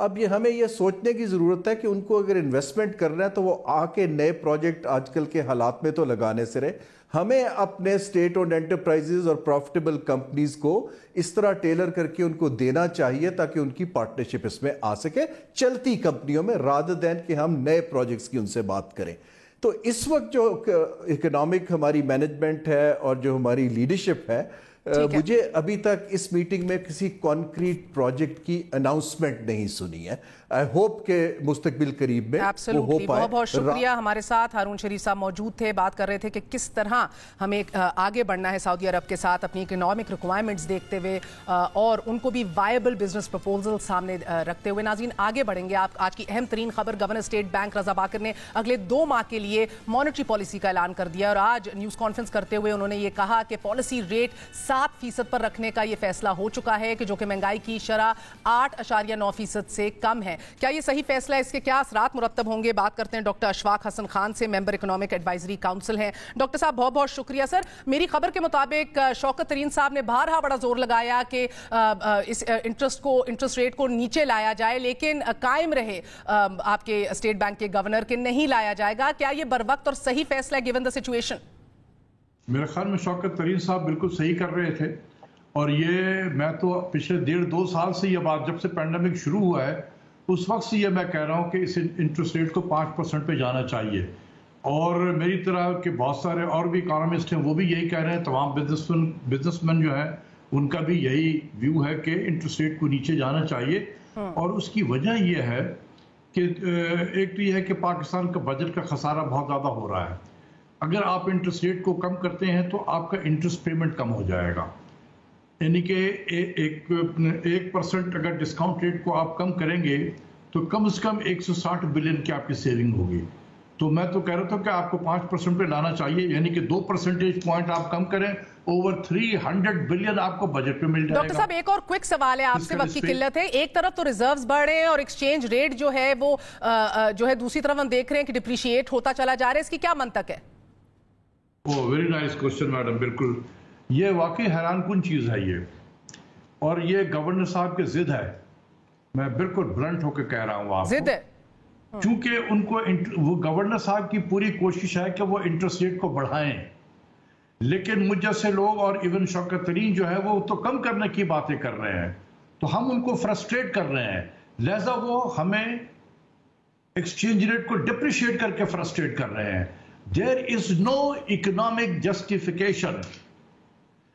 اب یہ ہمیں یہ سوچنے کی ضرورت ہے کہ ان کو اگر انویسٹمنٹ کرنا ہے تو وہ آ کے نئے پروجیکٹ آج کل کے حالات میں تو لگانے سے رہے. ہمیں اپنے اسٹیٹ اونڈ انٹرپرائزز اور پروفٹیبل کمپنیز کو اس طرح ٹیلر کر کے ان کو دینا چاہیے تاکہ ان کی پارٹنرشپ اس میں آ سکے چلتی کمپنیوں میں، رادر دین کہ ہم نئے پروجیکٹس کی ان سے بات کریں. تو اس وقت جو اکنامک ہماری مینجمنٹ ہے اور جو ہماری لیڈرشپ ہے، مجھے ابھی تک اس میٹنگ میں کسی کانکریٹ پروجیکٹ کی اناؤنسمنٹ نہیں سنی ہے. آئی ہوپ کہ مستقبل قریب میں وہ ہو پائے. بہت بہت شکریہ. ہمارے ساتھ ہارون شریف صاحب موجود تھے، بات کر رہے تھے کہ کس طرح ہمیں آگے بڑھنا ہے سعودی عرب کے ساتھ اپنی اکنامک ریکوائرمنٹس دیکھتے ہوئے اور ان کو بھی وائبل بزنس پرپوزل سامنے رکھتے ہوئے. ناظرین آگے بڑھیں گے. آج کی اہم ترین خبر، گورنر اسٹیٹ بینک رضا باکر نے اگلے 2 ماہ کے لیے مانیٹری پالیسی کا اعلان کر دیا اور آج نیوز کانفرنس کرتے ہوئے انہوں نے یہ کہا کہ پالیسی ریٹ 7% پر رکھنے کا یہ فیصلہ ہو چکا ہے کہ جو کہ مہنگائی کی شرح 8.9% سے کم ہے. کیا یہ صحیح فیصلہ ہے؟ اس کے کیا اثرات مرتب ہوں گے؟ بات کرتے ہیں ڈاکٹر اشفاق حسن خان سے، ممبر اکنامک ایڈوائزری کاؤنسل ہیں. ڈاکٹر صاحب بہت بہت شکریہ. سر، میری خبر کے مطابق شوکت ترین صاحب نے بارہا بڑا زور لگایا کہ اس انٹرسٹ ریٹ کو نیچے لایا جائے، لیکن قائم رہے آپ کے اسٹیٹ بینک کے گورنر کے نہیں لایا جائے گا. کیا یہ بر وقت اور صحیح فیصلہ ہے گیون دا سچویشن؟ میرے خیال میں شوکت ترین صاحب بالکل صحیح کر رہے تھے، اور یہ میں تو پچھلے 1.5-2 سال سے یہ بات، جب سے پینڈیمک شروع ہوا ہے اس وقت سے یہ میں کہہ رہا ہوں کہ اس انٹرسٹ ریٹ کو 5% پہ جانا چاہیے. اور میری طرح کے بہت سارے اور بھی اکانومسٹ ہیں، وہ بھی یہی کہہ رہے ہیں. تمام بزنس مین جو ہیں ان کا بھی یہی ویو ہے کہ انٹرسٹ ریٹ کو نیچے جانا چاہیے. اور اس کی وجہ یہ ہے کہ ایک تو یہ ہے کہ پاکستان کا بجٹ کا خسارہ بہت زیادہ ہو رہا ہے. اگر آپ انٹرسٹ ریٹ کو کم کرتے ہیں تو آپ کا انٹرسٹ پیمنٹ کم ہو جائے گا. یعنی کہ 1% اگر ڈسکاؤنٹ ریٹ کو آپ کم کریں گے تو کم از کم 160 بلین کی آپ کی سیونگ ہوگی. تو میں تو کہہ رہا تھا کہ آپ کو 5% پہ لانا چاہیے، یعنی کہ 2 پرسنٹیج پوائنٹ آپ کم کریں، اوور 300 بلین آپ کو بجٹ پہ مل جائے گا. ڈاکٹر صاحب ایک اور کوئک سوال ہے آپ سے، وقت کی قلت ہے. ایک طرف تو ریزروز بڑھ رہے ہیں اور ایکسچینج ریٹ جو ہے وہ جو ہے دوسری طرف ہم دیکھ رہے ہیں کہ ڈپریشیٹ ہوتا چلا جا رہا ہے. اس کی کیا منطق ہے؟ Very nice question madam. بالکل یہ واقعی حیران کن چیز ہے یہ، اور یہ گورنر صاحب کی ضد ہے. میں بالکل بلنٹ ہو کے کہہ رہا ہوں آپ ضد ہے، چونکہ ان کو وہ گورنر صاحب کی پوری کوشش ہے کہ وہ انٹرسٹ ریٹ کو بڑھائیں، لیکن مجھ جیسے لوگ اور ایون شوکت ترین جو ہے وہ تو کم کرنے کی باتیں کر رہے ہیں، تو ہم ان کو فرسٹریٹ کر رہے ہیں. لہذا وہ ہمیں ایکسچینج ریٹ کو ڈپریشیٹ کر کے فرسٹریٹ کر رہے ہیں. There is no economic justification.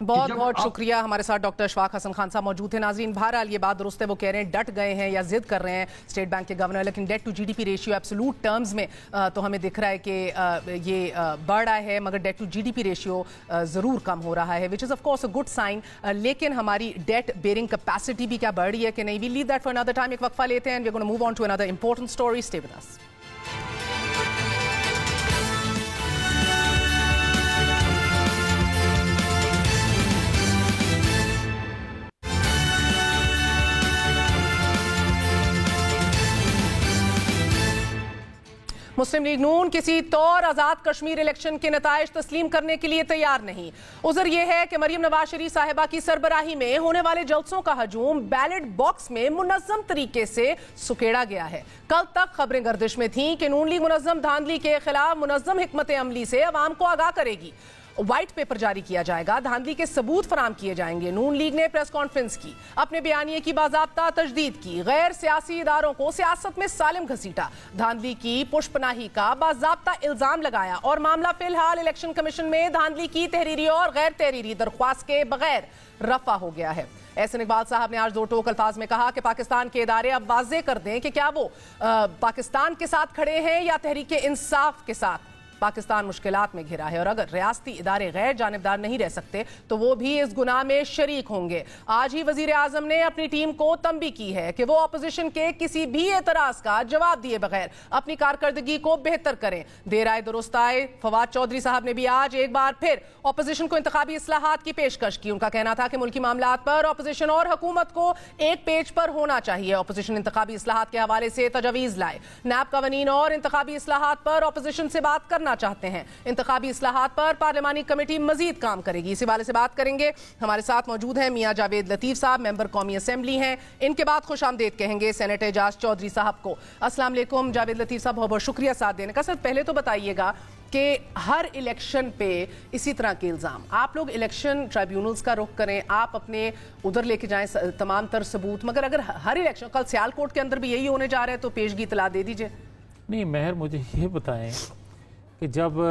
بہت بہت شکریہ. ہمارے ساتھ ڈاکٹر اشفاق حسن خان صاحب موجود تھے. ناظرین بہرحال یہ بات درست ہے، وہ کہہ رہے ہیں ڈٹ گئے ہیں یا ضد کر رہے ہیں اسٹیٹ بینک کے گورنر، لیکن debt to G D P ratio absolute terms میں تو ہمیں دکھ رہا ہے کہ یہ بڑھ رہا ہے، مگر debt to G D P ratio ضرور کم ہو رہا ہے، which is of course a good sign. لیکن ہماری ڈیٹ بیئرنگ کیپیسٹی بھی کیا بڑھ رہی ہے کہ نہیں؟ We leave that for another time. ایک وقفہ لیتے ہیں. We are gonna move on to another important story. Stay with us. Muslim League Noon کسی طور آزاد کشمیر الیکشن کے نتائج تسلیم کرنے کے لیے تیار نہیں. عذر یہ ہے کہ مریم نواز شریف صاحبہ کی سربراہی میں ہونے والے جلسوں کا ہجوم بیلٹ باکس میں منظم طریقے سے سکیڑا گیا ہے. کل تک خبریں گردش میں تھیں کہ نون لیگ منظم دھاندلی کے خلاف منظم حکمت عملی سے عوام کو آگاہ کرے گی. وائٹ پیپر جاری کیا جائے گا، دھاندلی کے ثبوت فراہم کیے جائیں گے. نون لیگ نے پریس کانفرنس کی، اپنے بیانیے کی باضابطہ تجدید کی، غیر سیاسی اداروں کو سیاست میں سالم گھسیٹا، دھاندلی کی پش پناہی کا باضابطہ الزام لگایا، اور معاملہ فی الحال الیکشن کمیشن میں دھاندلی کی تحریری اور غیر تحریری درخواست کے بغیر رفع ہو گیا ہے. احسن اقبال صاحب نے آج 2 ٹوک الفاظ میں کہا کہ پاکستان کے ادارے اب واضح کر دیں کہ کیا وہ پاکستان کے ساتھ کھڑے ہیں یا تحریک انصاف کے ساتھ. پاکستان مشکلات میں گھرا ہے اور اگر ریاستی ادارے غیر جانبدار نہیں رہ سکتے تو وہ بھی اس گناہ میں شریک ہوں گے. آج ہی وزیر اعظم نے اپنی ٹیم کو تنبیہ کی ہے کہ وہ اپوزیشن کے کسی بھی اعتراض کا جواب دیے بغیر اپنی کارکردگی کو بہتر کریں. دیر آئے درست آئے. فواد چودھری صاحب نے بھی آج ایک بار پھر اپوزیشن کو انتخابی اصلاحات کی پیشکش کی. ان کا کہنا تھا کہ ملکی معاملات پر اپوزیشن اور حکومت کو ایک پیج پر ہونا چاہیے. اپوزیشن انتخابی اصلاحات کے حوالے سے تجاویز لائے. نیب قوانین اور انتخابی اصلاحات پر اپوزیشن سے بات کرنا کرنا چاہتے ہیں. انتخابی اصلاحات پر پارلیمانی کمیٹی مزید کام کرے گی. اسی والے سے بات کریں گے. ہمارے ساتھ موجود ہیں میاں جاوید لطیف صاحب, ممبر قومی اسمبلی ہیں. ان کے بعد خوش آمدید کہیں گے سینیٹر اعجاز چودھری صاحب کو. السلام علیکم جاوید لطیف صاحب, بہت بہت شکریہ ساتھ دینے کا. سر پہلے تو بتائیے گا کہ ہر الیکشن پہ اسی طرح کے الزام, آپ لوگ الیکشن ٹرائیبیونلز کا رخ کریں, آپ اپنے ادھر لے کے جائیں تمام تر ثبوت, مگر اگر ہر الیکشن, کل سیالکوٹ کے اندر بھی یہی ہونے جا رہا ہے تو پیشگی اطلاع دے دیجئے. نہیں مہر, مجھے یہ بتائیں کہ جب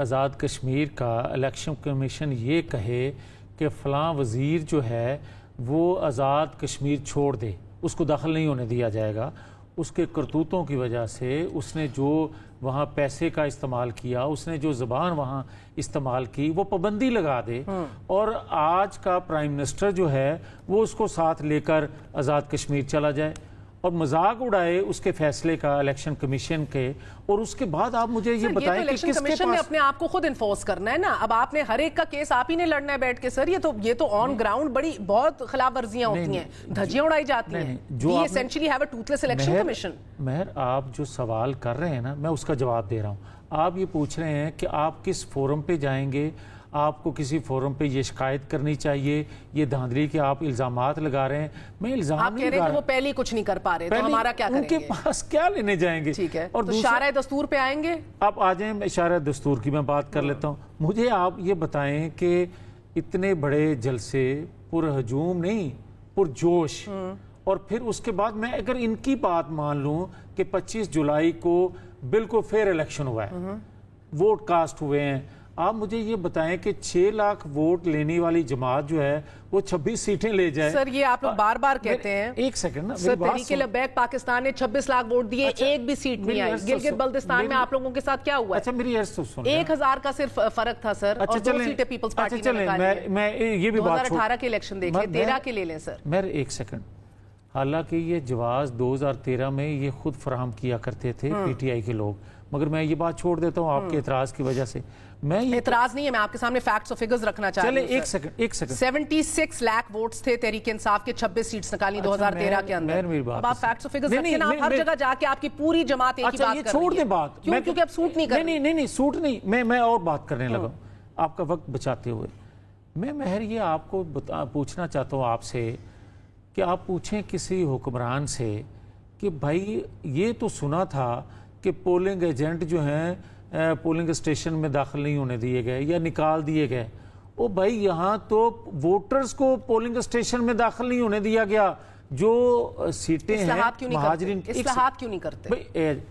آزاد کشمیر کا الیکشن کمیشن یہ کہے کہ فلاں وزیر جو ہے وہ آزاد کشمیر چھوڑ دے, اس کو دخل نہیں ہونے دیا جائے گا, اس کے کرتوتوں کی وجہ سے, اس نے جو وہاں پیسے کا استعمال کیا, اس نے جو زبان وہاں استعمال کی, وہ پابندی لگا دے, اور آج کا پرائم منسٹر جو ہے وہ اس کو ساتھ لے کر آزاد کشمیر چلا جائے اور مذاق اڑائے اس کے فیصلے کا الیکشن کمیشن کے, اور اس کے بعد آپ مجھے یہ بتائیں کہ الیکشن کمیشن نے اپنے آپ کو خود انفورس کرنا ہے نا. اب آپ نے ہر ایک کا کیس آپ ہی نے لڑنا ہے بیٹھ کے. سر یہ تو آن گراؤنڈ بڑی بہت خلاف ورزیاں ہوتی ہیں, دھجیاں اڑائی جاتی ہیں. We essentially have a toothless election commission. مہر, آپ جو سوال کر رہے ہیں نا, میں اس کا جواب دے رہا ہوں. آپ یہ پوچھ رہے ہیں کہ آپ کس فورم پہ جائیں گے, آپ کو کسی فورم پہ یہ شکایت کرنی چاہیے, یہ دھاندلی کے آپ الزامات لگا رہے ہیں. میں الزام آپ کہہ رہے ہیں کہ وہ پہلے کچھ نہیں کر پا رہے, تو ہمارا کیا کریں گے؟ ان کے پاس کیا لینے جائیں گے؟ ٹھیک ہے, تو شارع دستور پہ آئیں گے. آپ آ جائیں, اشارہ دستور کی میں بات کر لیتا ہوں. مجھے آپ یہ بتائیں کہ اتنے بڑے جلسے پر ہجوم نہیں, پر جوش, اور پھر اس کے بعد میں اگر ان کی بات مان لوں کہ 25 جولائی کو بالکل فیئر الیکشن ہوا ہے, ووٹ کاسٹ ہوئے ہیں, آپ مجھے یہ بتائیں کہ 6 لاکھ ووٹ لینے والی جماعت جو ہے وہ 26 سیٹیں لے جائے. سر یہ آپ لوگ بار بار کہتے ہیں. ایک سیکنڈ نا, سر تحریک لبیک پاکستان نے 26 لاکھ ووٹ دیے, ایک بھی سیٹ نہیں آئی. گلگت بلتستان میں آپ لوگوں کے ساتھ کیا ہوا ہے؟ اچھا میری عرض تو سن, 1000 کا صرف فرق تھا سر, اور 2 سیٹیں پیپلز پارٹی نے نکالی. میں یہ بھی بات 2018 کے الیکشن دیکھیں, 13 کے لے لیں سر. میں ایک سیکنڈ, حالانکہ یہ جواز 2013 میں یہ خود فراہم کیا کرتے تھے پی ٹی آئی کے لوگ, مگر میں یہ بات چھوڑ دیتا ہوں آپ کے اعتراض کی وجہ سے. میں اعتراض نہیں ہے, میں آپ کے سامنے فیکٹس اور فگرز رکھنا چاہ رہی ہوں. چلے ایک سیکنڈ 76 لاکھ ووٹس تھے تحریک انصاف کے, 26 سیٹس نکالی 2013 کے اندر. اب آپ فیکٹس اور فگرز رکھیں نا, آپ ہر جگہ جا کے آپ کی پوری جماعت ایک ہی بات کر رہی ہے. چھوڑ دیں بات, کیونکہ اب سوٹ نہیں کر رہی. نہیں سوٹ نہیں, میں اور بات کرنے لگا آپ کا وقت بچاتے ہوئے. میں مہر یہ آپ کو پوچھنا چاہتا ہوں آپ سے کہ آپ پوچھیں کسی حکمران سے کہ بھائی یہ تو سنا تھا کہ پولنگ ایجنٹ جو ہیں پولنگ اسٹیشن میں داخل نہیں ہونے دیے گئے یا نکال دیے گئے. او بھائی یہاں تو ووٹرز کو پولنگ اسٹیشن میں داخل نہیں ہونے دیا گیا, جو سیٹیں ہیں مہاجرین. اصلاحات کیوں نہیں کرتے؟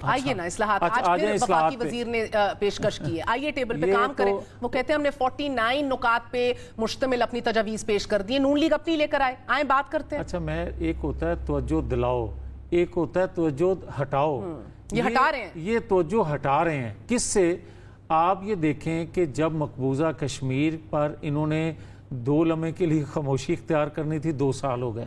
آئیے نا اصلاحات, آج پھر وفاقی وزیر نے پیشکش کی ہے, آئیے ٹیبل پہ کام کریں. وہ کہتے ہیں ہم نے 49 نکات پہ مشتمل اپنی تجاویز پیش کر دی, نون لیگ اپنی لے کر آئیں بات کرتے ہیں. اچھا میں, ایک ہوتا ہے توجہ دلاؤ, ایک ہوتا ہے توجہ ہٹاؤ. یہ ہٹا رہے ہیں, یہ توجہ ہٹا رہے ہیں. کس سے؟ آپ یہ دیکھیں کہ جب مقبوضہ کشمیر پر انہوں نے 2 لمحے کے لیے خاموشی اختیار کرنی تھی, 2 سال ہو گئے,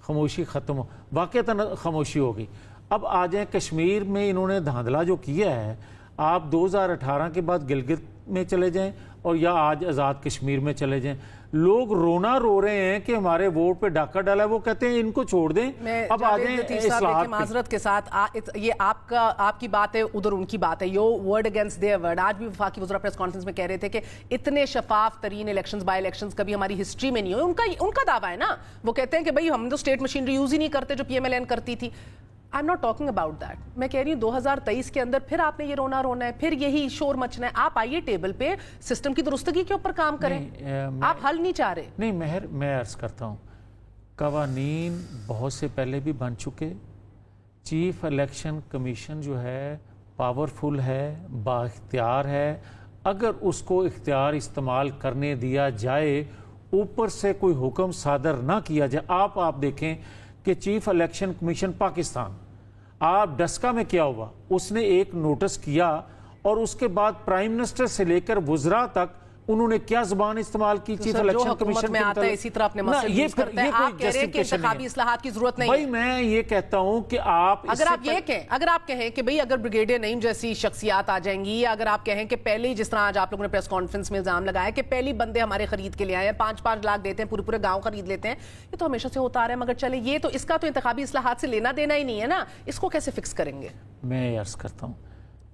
خاموشی ختم ہو, واقعتاً خاموشی ہو گئی. اب آ جائیں کشمیر میں انہوں نے دھاندلا جو کیا ہے, آپ 2018 کے بعد گلگت میں چلے جائیں اور یا آج آزاد کشمیر میں چلے جائیں, لوگ رونا رو رہے ہیں کہ ہمارے ووٹ پہ ڈاکہ ڈالا ہے, وہ کہتے ہیں ان کو چھوڑ دیں. اب آ جائیں اصلاحات. معذرت کے ساتھ یہ آپ کی بات ہے, ادھر ان کی بات ہے, your word against their word. آج بھی وفاقی وزراء پریس کانفرنس میں کہہ رہے تھے کہ اتنے شفاف ترین الیکشنز بائی الیکشنز کبھی ہماری ہسٹری میں نہیں ہوئے. ان کا دعویٰ ہے نا, وہ کہتے ہیں کہ بھئی ہم تو اسٹیٹ مشینری یوز ہی نہیں کرتے جو پی ایم ایل این کرتی تھی. I'm not talking about that. میں کہہ رہی ہوں 2023 کے اندر پھر آپ نے یہ رونا ہے, پھر یہی شور مچنا ہے. آپ آئیے ٹیبل پہ سسٹم کی درستگی کے اوپر کام کریں. آپ حل نہیں چاہ رہے. نہیں مہر, میں عرض کرتا ہوں, قوانین بہت سے پہلے بھی بن چکے. چیف الیکشن کمیشن جو ہے پاورفل ہے, با اختیار ہے. اگر اس کو اختیار استعمال کرنے دیا جائے, اوپر سے کوئی حکم صادر نہ کیا جائے. آپ دیکھیں کہ چیف الیکشن کمیشن پاکستان, آپ ڈسکا میں کیا ہوا, اس نے ایک نوٹس کیا اور اس کے بعد پرائم منسٹر سے لے کر وزراء تک انہوں نے کیا زبان استعمال کی چیف الیکشن کمیشن میں آتا ہے اسی طرح اپنے مسئلے یوز کرتے ہیں. آپ کہہ رہے ہیں کہ انتخابی اصلاحات کی ضرورت نہیں ہے. بھائی میں یہ کہتا ہوں کہ آپ اگر آپ کہیں کہ بھئی اگر بریگیڈیئر نعیم جیسی شخصیات آ جائیں گی, یا اگر آپ کہیں کہ پہلے ہی جس طرح آج آپ لوگوں نے پریس کانفرنس میں الزام لگایا کہ پہلی بندے ہمارے خرید کے لیے آئے ہیں, 5-5 لاکھ دیتے ہیں, پورے گاؤں خرید لیتے ہیں, یہ تو ہمیشہ سے ہوتا آ رہا ہے. مگر چلے یہ تو اس کا تو انتخابی اصلاحات سے لینا دینا ہی نہیں ہے نا, اس کو کیسے فکس کریں گے؟ میں عرض کرتا ہوں,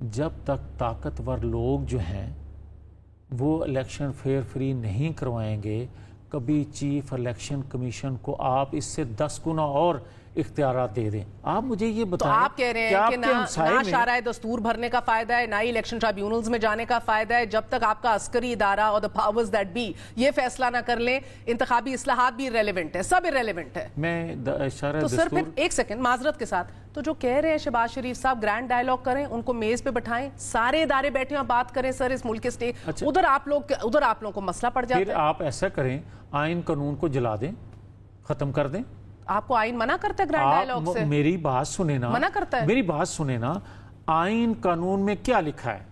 جب تک طاقتور لوگ جو ہیں وہ الیکشن فیئر فری نہیں کروائیں گے، کبھی چیف الیکشن کمیشن کو آپ اس سے 10 گنا اور اختیارات دے دیں۔ آپ مجھے یہ تو بتائیں آپ کہہ رہے ہیں کہ نہ شارع دستور بھرنے کا فائدہ ہے، نہ ہی الیکشن ٹرائبیونلز میں جانے کا فائدہ ہے، جب تک آپ کا عسکری ادارہ اور the powers that be یہ فیصلہ نہ کر لیں، انتخابی اصلاحات بھی irrelevant ہے، سب irrelevant ہے۔ میں شارع تو سر دستور پھر ایک سیکنڈ معذرت کے ساتھ، تو جو کہہ رہے ہیں شہباز شریف صاحب گرینڈ ڈائیلاگ کریں، ان کو میز پہ بٹھائیں، سارے ادارے بیٹھے اور بات کریں سر اس ملک کے سٹیٹ، ادھر آپ لوگوں کو مسئلہ پڑ جاتا ہے۔ پھر آپ ایسا کریں، آئین قانون کو جلا دیں، ختم کر دیں۔ آپ کو آئین منع کرتا ہے گرینڈ ڈائیلاگ سے؟ میری بات سنیں نا، منع کرتا ہے؟ میری بات سنیں نا، آئین قانون میں کیا لکھا ہے؟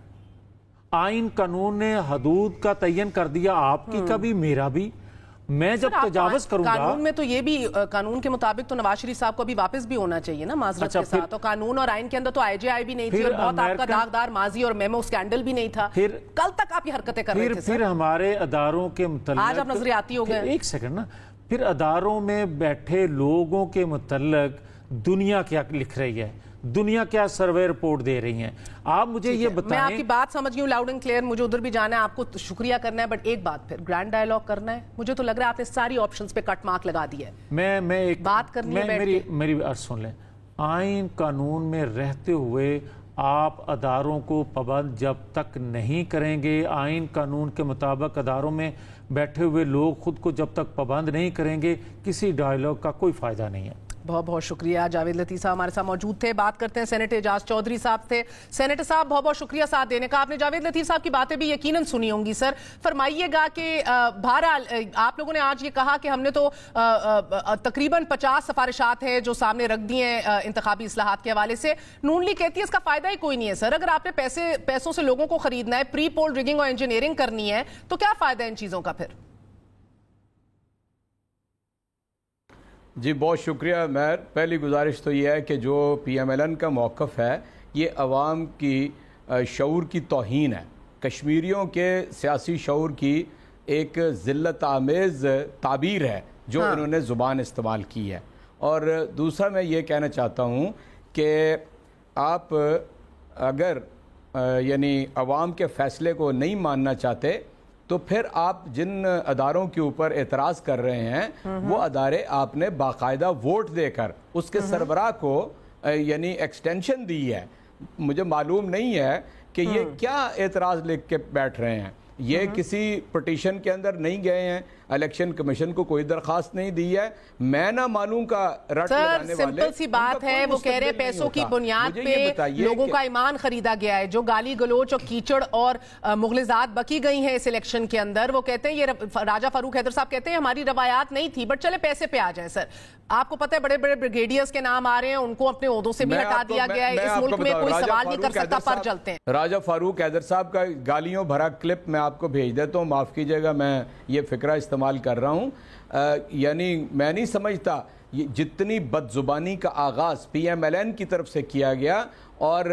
آئین قانون نے حدود کا تعین کر دیا، آپ کی کا بھی میرا بھی۔ میں جب تجاوز کروں گا، قانون میں تو یہ بھی قانون کے مطابق تو نواز شریف صاحب کو بھی واپس بھی ہونا چاہیے نا معذرت کے ساتھ، تو قانون اور آئین کے اندر تو IJI بھی نہیں تھی اور بہت آپ کا داغدار ماضی اور میمو سکینڈل بھی نہیں تھا، کل تک آپ یہ حرکتیں کر رہے تھے۔ پھر ہمارے اداروں کے متعلق آج آپ نظریاتی ہو گئے۔ ایک سیکنڈ نا، پھر اداروں میں بیٹھے لوگوں کے متعلق دنیا کیا لکھ رہی ہے، دنیا کیا سروے رپورٹ دے رہی ہیں، آپ مجھے یہ بتائیں۔ میں آپ کی بات سمجھ گئی ہوں لاؤڈ اینڈ کلیئر، مجھے ادھر بھی جانا ہے، آپ کو شکریہ کرنا ہے، بٹ ایک بات پھر گرینڈ ڈائیلاگ کرنا ہے، مجھے تو لگ رہا ہے آپ نے ساری آپشنز پہ کٹ مارک لگا دیا ہے۔ میں ایک بات کرنی ہے بیٹھ کے۔ میری عرض سن لیں، آئین قانون میں رہتے ہوئے آپ اداروں کو پابند جب تک نہیں کریں گے، آئین قانون کے مطابق اداروں میں بیٹھے ہوئے لوگ خود کو جب تک پابند نہیں کریں گے، کسی ڈائیلاگ کا کوئی فائدہ نہیں ہے۔ بہت بہت شکریہ، جاوید لطیف صاحب ہمارے ساتھ موجود تھے۔ بات کرتے ہیں سینیٹر اعجاز چودھری صاحب تھے۔ سینیٹر صاحب بہت بہت شکریہ ساتھ دینے کا، آپ نے جاوید لطیف صاحب کی باتیں بھی یقیناً سنی ہوں گی۔ سر فرمائیے گا کہ بہرحال آپ لوگوں نے آج یہ کہا کہ ہم نے تو تقریباً 50 سفارشات ہیں جو سامنے رکھ دی ہیں انتخابی اصلاحات کے حوالے سے، نون لیگ کہتی ہے اس کا فائدہ ہی کوئی نہیں ہے۔ سر اگر آپ نے پیسوں سے لوگوں کو خریدنا ہے، پری پول ریگنگ اور انجینئرنگ کرنی ہے، تو کیا فائدہ ہے ان چیزوں کا پھر؟ جی بہت شکریہ مہر۔ پہلی گزارش تو یہ ہے کہ جو PMLN کا موقف ہے یہ عوام کی شعور کی توہین ہے، کشمیریوں کے سیاسی شعور کی ایک ذلت آمیز تعبیر ہے جو انہوں نے زبان استعمال کی ہے۔ اور دوسرا میں یہ کہنا چاہتا ہوں کہ آپ اگر یعنی عوام کے فیصلے کو نہیں ماننا چاہتے تو پھر آپ جن اداروں کے اوپر اعتراض کر رہے ہیں وہ ادارے آپ نے باقاعدہ ووٹ دے کر اس کے سربراہ کو یعنی ایکسٹینشن دی ہے۔ مجھے معلوم نہیں ہے کہ یہ کیا اعتراض لکھ کے بیٹھ رہے ہیں، یہ کسی پٹیشن کے اندر نہیں گئے ہیں، الیکشن کمیشن کو کوئی درخواست نہیں دی ہے، میں نہ معلوم کا رٹ لگانے والے۔ سر سمپل سی بات ہے، وہ کہہ رہے پیسوں کی بنیاد پہ لوگوں کا ایمان خریدا گیا ہے، جو گالی گلوچ اور کیچڑ اور مغلظات بکی گئی ہیں اس الیکشن کے اندر، وہ کہتے ہیں یہ راجہ فاروق حیدر صاحب کہتے ہیں ہماری روایات نہیں تھی، بٹ چلے پیسے پہ آ جائیں۔ سر آپ کو پتہ ہے بڑے بڑے بریگیڈیئرز کے نام آ رہے ہیں، ان کو اپنے عہدوں سے بھی ہٹا دیا گیا ہے، اس ملک میں کوئی سوال نہیں کر سکتا، پر چلتے ہیں۔ راجہ فاروق حیدر صاحب کا گالیوں بھرا کلپ میں آپ کو بھیج دیتا ہوں، معاف کیجئے گا میں یہ فکرہ استعمال کر رہا ہوں، یعنی میں نہیں سمجھتا جتنی بد زبانی کا آغاز PMLN کی طرف سے کیا گیا اور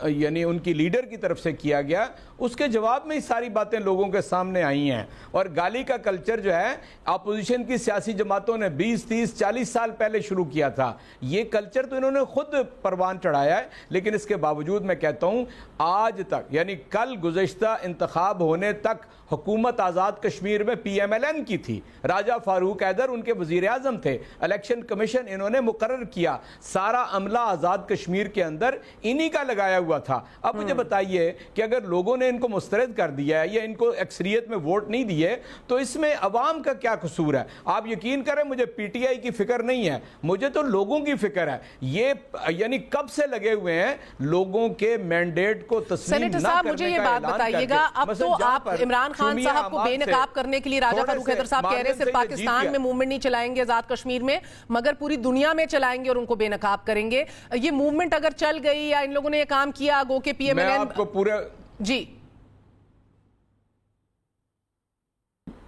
یعنی ان کی لیڈر کی طرف سے کیا گیا، اس کے جواب میں ہی ساری باتیں لوگوں کے سامنے آئی ہیں۔ اور گالی کا کلچر جو ہے اپوزیشن کی سیاسی جماعتوں نے 20 30 40 سال پہلے شروع کیا تھا، یہ کلچر تو انہوں نے خود پروان چڑھایا ہے، لیکن اس کے باوجود میں کہتا ہوں آج تک یعنی کل گزشتہ انتخاب ہونے تک حکومت آزاد کشمیر میں PMLN کی تھی، راجہ فاروق حیدر ان کے وزیر اعظم تھے، الیکشن کمیشن انہوں نے مقرر کیا، سارا عملہ آزاد کشمیر کے اندر انہی کا لگایا ہوا تھا۔ اب مجھے بتائیے کہ اگر لوگوں نے ان کو مسترد کر دیا ہے یا ان کو اکثریت میں ووٹ نہیں دیے تو اس میں عوام کا کیا قصور ہے؟ آپ یقین کریں مجھے PTI کی فکر نہیں ہے، مجھے تو لوگوں کی فکر ہے۔ یہ یعنی کب سے لگے ہوئے ہیں لوگوں کے مینڈیٹ کو تسلیم نہ کرنے کا مجھے یہ بات بتائیے گا، اب تو آپ عمران خان صاحب کو بے نقاب کرنے کے لیے راجہ فاروق حیدر صاحب کہہ رہے ہیں صرف پاکستان میں موومنٹ نہیں چلائیں گے آزاد کشمیر میں مگر پوری دنیا میں چلائیں گے اور ان کو بے نقاب کریں گے۔ یہ موومنٹ اگر چل گئی یا ان لوگوں نے یہ کام کیا گو کہ PMLN میں آپ کو پورے جی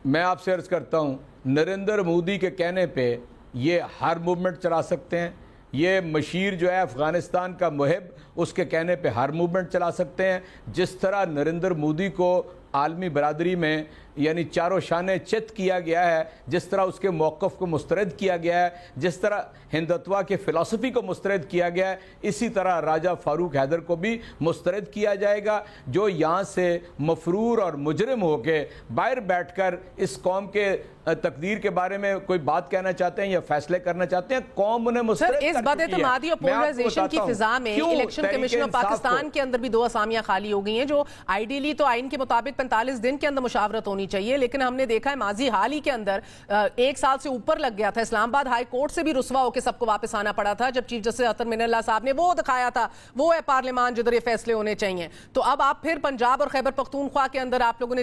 میں آپ سے عرض کرتا ہوں نریندر مودی کے کہنے پہ یہ ہر موومنٹ چلا سکتے ہیں، یہ مشیر جو ہے افغانستان کا محب اس کے کہنے پہ ہر موومنٹ چلا سکتے ہیں، جس طرح نریندر مودی کو عالمی برادری میں یعنی چاروں شانے چت کیا گیا ہے، جس طرح اس کے موقف کو مسترد کیا گیا ہے، جس طرح ہندتوا کے فلسفی کو مسترد کیا گیا ہے، اسی طرح راجہ فاروق حیدر کو بھی مسترد کیا جائے گا، جو یہاں سے مفرور اور مجرم ہو کے باہر بیٹھ کر اس قوم کے تقدیر کے بارے میں کوئی بات کہنا چاہتے ہیں یا فیصلے کرنا چاہتے ہیں، قوم انہیں مسترد کر چکی ہے۔ اس بد اعتمادی اور پولرائزیشن کی فضا میں الیکشن کمیشن آف پاکستان کے اندر بھی 2 اسامیاں خالی ہو گئی ہیں، جو آئیڈیلی تو آئین کے مطابق 45 دن کے اندر مشاورت ہونی چاہیے، لیکن ہم نے دیکھا ہے ماضی حال ہی کے اندر 1 سال سے اوپر لگ گیا تھا۔ اسلام آباد ہائی کورٹ سے بھی رسوا ہو کے سب کو واپس آنا پڑا تھا، جب چیف جسٹس اطہر من اللہ صاحب نے وہ دکھایا تھا، وہ ہے پارلیمان جدھر یہ فیصلے ہونے چاہیے۔ تو اب آپ پھر پنجاب اور خیبر پختونخوا کے اندر آپ لوگوں نے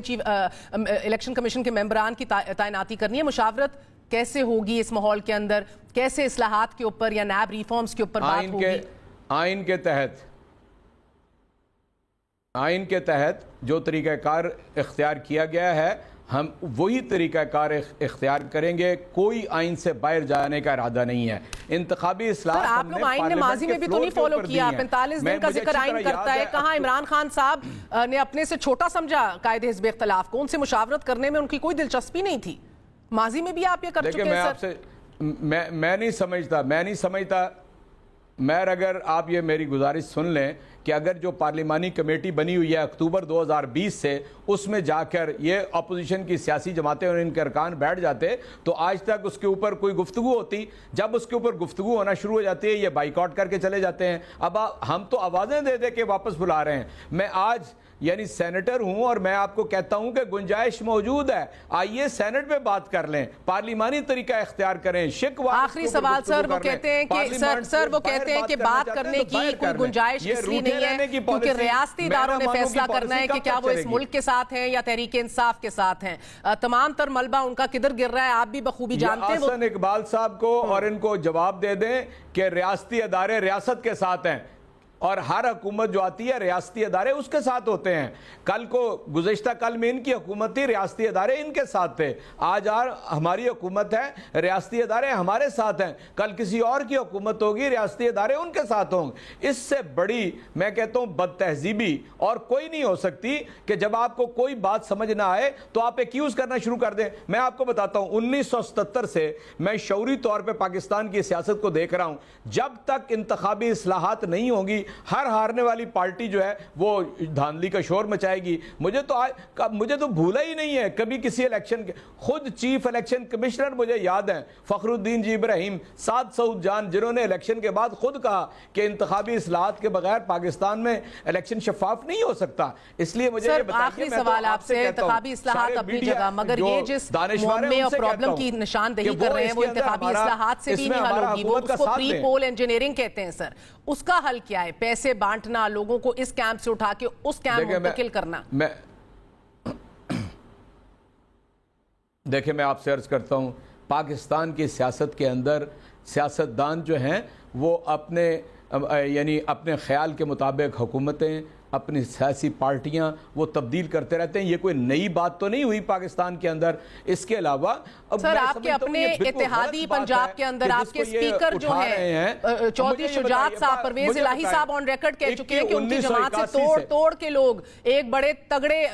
الیکشن کمیشن کے ممبران کی تعیناتی کرنی ہے، مشاورت کیسے ہوگی اس ماحول کے اندر؟ کیسے اصلاحات کے اوپر یا نیب ریفارمز کے اوپر بات ہوگی؟ آئین کے تحت جو طریقہ کار اختیار کیا گیا ہے، ہم وہی طریقہ کار اختیار کریں گے، کوئی آئین سے باہر جانے کا ارادہ نہیں ہے۔ انتخابی اصلاحات آپ لوگ آئین نے ماضی میں بھی تو نہیں فالو کیا، 45 دن کا ذکر آئین کرتا ہے، کہاں عمران خان صاحب نے اپنے سے چھوٹا سمجھا قائد حزب اختلاف کو، ان سے مشاورت کرنے میں ان کی کوئی دلچسپی نہیں تھی، ماضی میں بھی آپ یہ کر چکے ہیں سر۔ میں نہیں سمجھتا میر، اگر آپ یہ میری گزارش سن لیں کہ اگر جو پارلیمانی کمیٹی بنی ہوئی ہے اکتوبر 2020 سے، اس میں جا کر یہ اپوزیشن کی سیاسی جماعتیں اور ان کے ارکان بیٹھ جاتے تو آج تک اس کے اوپر کوئی گفتگو ہوتی۔ جب اس کے اوپر گفتگو ہونا شروع ہو جاتی ہے، یہ بائیکاٹ کر کے چلے جاتے ہیں۔ اب ہم تو آوازیں دے دے کے واپس بلا رہے ہیں۔ میں آج یعنی سینیٹر ہوں اور میں آپ کو کہتا ہوں کہ گنجائش موجود ہے، آئیے سینٹ میں بات کر لیں، پارلیمانی طریقہ اختیار کریں۔ آخری سوال سر، وہ کہتے ہیں کہ بات کرنے کی کوئی گنجائش اس لیے نہیں ہے کیونکہ ریاستی اداروں نے فیصلہ کرنا ہے کہ کیا وہ اس ملک کے ساتھ ہیں یا تحریک انصاف کے ساتھ ہیں۔ تمام تر ملبہ ان کا کدھر گر رہا ہے آپ بھی بخوبی جانتے ہیں۔ حسن اقبال صاحب کو اور ان کو جواب دے دیں کہ ریاستی ادارے ریاست کے ساتھ ہیں، اور ہر حکومت جو آتی ہے ریاستی ادارے اس کے ساتھ ہوتے ہیں۔ کل کو گزشتہ کل میں ان کی حکومت تھی، ریاستی ادارے ان کے ساتھ تھے۔ آج ہماری حکومت ہے، ریاستی ادارے ہمارے ساتھ ہیں۔ کل کسی اور کی حکومت ہوگی، ریاستی ادارے ان کے ساتھ ہوں گے۔ اس سے بڑی میں کہتا ہوں بد تہذیبی اور کوئی نہیں ہو سکتی کہ جب آپ کو کوئی بات سمجھ نہ آئے تو آپ ایکیوز کرنا شروع کر دیں۔ میں آپ کو بتاتا ہوں 1977 سے میں شعوری طور پہ پاکستان کی سیاست کو دیکھ رہا ہوں، جب تک انتخابی اصلاحات نہیں ہوں گی ہر ہارنے والی پارٹی جو ہے وہ دھاندلی کا شور مچائے گی۔ مجھے تو بھولا ہی نہیں ہے کبھی کسی الیکشن کے، خود چیف الیکشن کمشنر مجھے یاد ہیں فخر الدین جی ابراہیم، سعد سعود جان، جنہوں نے الیکشن کے بعد خود کہا کہ انتخابی اصلاحات کے بغیر پاکستان میں الیکشن شفاف نہیں ہو سکتا۔ اس لیے مجھے یہ بتائیے، آخری سوال آپ سے، انتخابی اصلاحات اپنی جگہ، مگر یہ جس معمے اور پرابلم کی نشاندہی کر رہے ہیں وہ انتخابی اصلاحات سے بھی نہیں حل ہوگی، وہ اس کو پری پول انجینئرنگ کہتے ہیں سر، اس کا حل کیا ہے؟ پیسے بانٹنا، لوگوں کو اس کیمپ سے اٹھا کے اس کیمپ منتقل کرنا۔ دیکھیں میں آپ سے عرض کرتا ہوں، پاکستان کی سیاست کے اندر سیاستدان جو ہیں وہ اپنے خیال کے مطابق حکومتیں، اپنی سیاسی پارٹیاں وہ تبدیل کرتے رہتے ہیں۔ یہ کوئی نئی بات تو نہیں ہوئی پاکستان کے اندر۔ اس کے علاوہ سر آپ کے اپنے اتحادی پنجاب کے اندر آپ کے سپیکر جو ہیں چودھری شجاعت صاحب، پرویز الہی صاحب آن ریکارڈ کہہ چکے ہیں کہ ان کی جماعت سے توڑ کے لوگ ایک بڑے تگڑے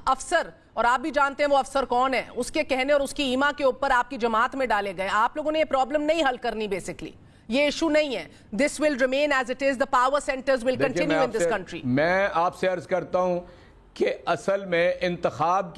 افسر، اور آپ بھی جانتے ہیں وہ افسر کون ہے، اس کے کہنے اور اس کی ایما کے اوپر آپ کی جماعت میں ڈالے گئے۔ آپ لوگوں نے یہ پرابلم نہیں حل کرنی، بیسکلی یہ ایشو نہیں ہے۔ This will remain as it is. The power centers will continue in this country. میں آپ سے عرض کرتا ہوں کہ اصل میں انتخاب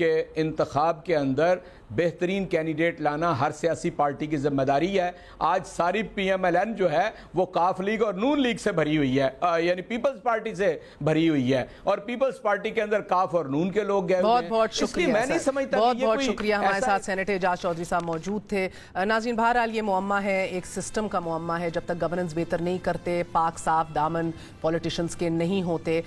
کے اندر بہترین کینڈیڈیٹ لانا ہر سیاسی پارٹی کی ذمہ داری ہے۔ آج ساری پی ایم ایل این جو ہے وہ کاف لیگ اور نون لیگ سے بھری ہوئی ہے، یعنی پیپلز پارٹی سے بھری ہوئی ہے، اور پیپلز پارٹی کے اندر کاف اور نون کے لوگ گئے ہوئے ہیں۔ بہت شکریہ، میں نہیں سمجھتا بہت شکریہ۔ ہمارے ساتھ سینیٹر اعجاز چودھری صاحب موجود تھے۔ ناظرین بہرحال یہ معمہ ہے، ایک سسٹم کا معمہ ہے، جب تک گورننس بہتر نہیں کرتے، پاک صاف دامن پولیٹیشنز کے نہیں ہوتے،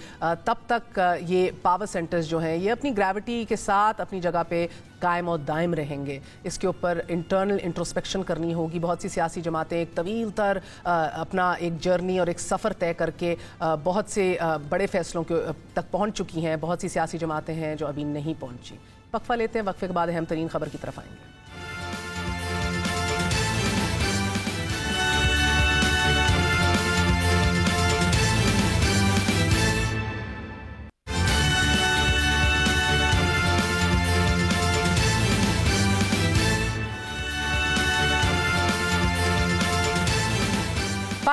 تب تک یہ پاور سینٹرز جو ہیں یہ اپنی گریوٹی کے ساتھ اپنی جگہ پہ قائم و دائم رہیں گے۔ اس کے اوپر انٹرنل انٹروسپیکشن کرنی ہوگی۔ بہت سی سیاسی جماعتیں ایک طویل تر اپنا ایک جرنی اور ایک سفر طے کر کے بہت سے بڑے فیصلوں کے تک پہنچ چکی ہیں، بہت سی سیاسی جماعتیں ہیں جو ابھی نہیں پہنچی۔ وقفہ لیتے ہیں، وقفے کے بعد اہم ترین خبر کی طرف آئیں گے۔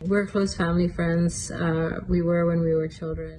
We're close family friends. We were when we were children.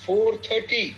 4:30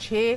6